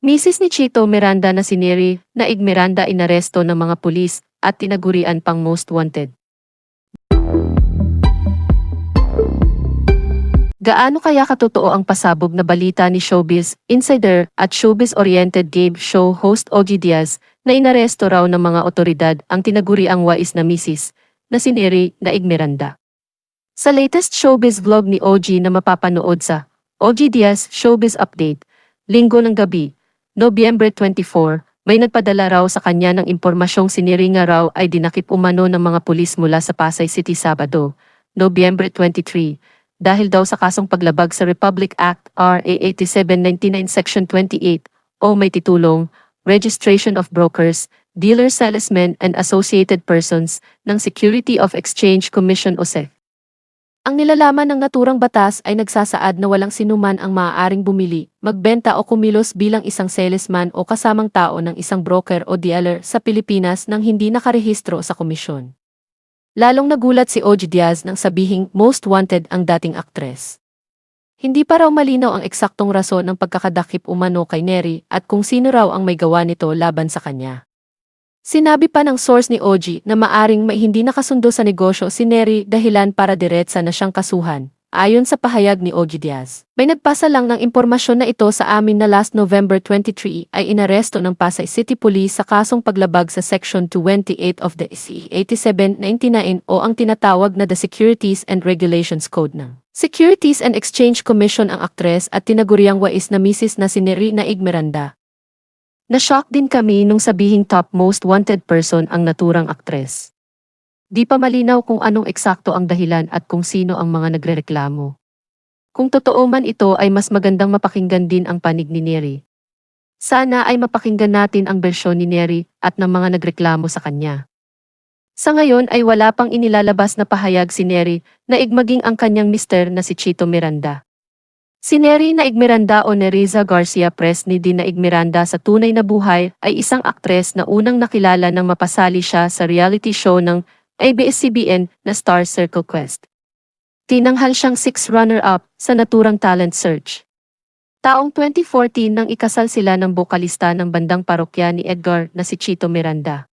Misis ni Chito Miranda na si Neri, Naig Miranda inaresto ng mga pulis at tinagurian pang most wanted. Gaano kaya katotoo ang pasabog na balita ni Showbiz Insider at showbiz-oriented game show host OG Diaz na inaresto raw ng mga otoridad ang tinaguriang wais na misis na si Neri, Naig Miranda? Sa latest showbiz vlog ni OG na mapapanood sa OG Diaz Showbiz Update, Linggo ng gabi, Nobyembre 24, may nagpadala raw sa kanya ng impormasyong si Neri nga raw ay dinakip umano ng mga pulis mula sa Pasay City Sabado, Nobyembre 23, dahil daw sa kasong paglabag sa Republic Act RA 8799 Section 28 o may titulong Registration of Brokers, Dealers, Salesmen and Associated Persons ng Security of Exchange Commission o SEC. Ang nilalaman ng naturang batas ay nagsasaad na walang sinuman ang maaaring bumili, magbenta o kumilos bilang isang salesman o kasamang tao ng isang broker o dealer sa Pilipinas nang hindi nakarehistro sa komisyon. Lalong nagulat si OG Diaz nang sabihing most wanted ang dating aktres. Hindi pa raw malinaw ang eksaktong rason ng pagkakadakip umano kay Neri at kung sino raw ang may gawa nito laban sa kanya. Sinabi pa ng source ni OG na maaring may hindi nakasundo sa negosyo si Neri dahilan para diretsa na siyang kasuhan. Ayon sa pahayag ni OG Diaz, may nagpasa lang ng impormasyon na ito sa amin na last November 23 ay inaresto ng Pasay City Police sa kasong paglabag sa Section 28 of the SE 8799 o ang tinatawag na the Securities and Regulations Code ng Securities and Exchange Commission ang aktres at tinaguriang wais na misis na si Neri, Naig Miranda. Na-shock din kami nung sabihing top most wanted person ang naturang aktres. Di pa malinaw kung anong eksakto ang dahilan at kung sino ang mga nagrereklamo. Kung totoo man ito ay mas magandang mapakinggan din ang panig ni Neri. Sana ay mapakinggan natin ang bersyon ni Neri at ng mga nagreklamo sa kanya. Sa ngayon ay wala pang inilalabas na pahayag si Neri na igmaging ang kanyang mister na si Chito Miranda. Si Neri, Naig Miranda o Neriza Garcia Presni di Naig Miranda sa tunay na buhay ay isang aktres na unang nakilala nang mapasali siya sa reality show ng ABS-CBN na Star Circle Quest. Tinanghal siyang 6 runner-up sa naturang talent search. Taong 2014 nang ikasal sila ng bokalista ng bandang parokya ni Edgar na si Chito Miranda.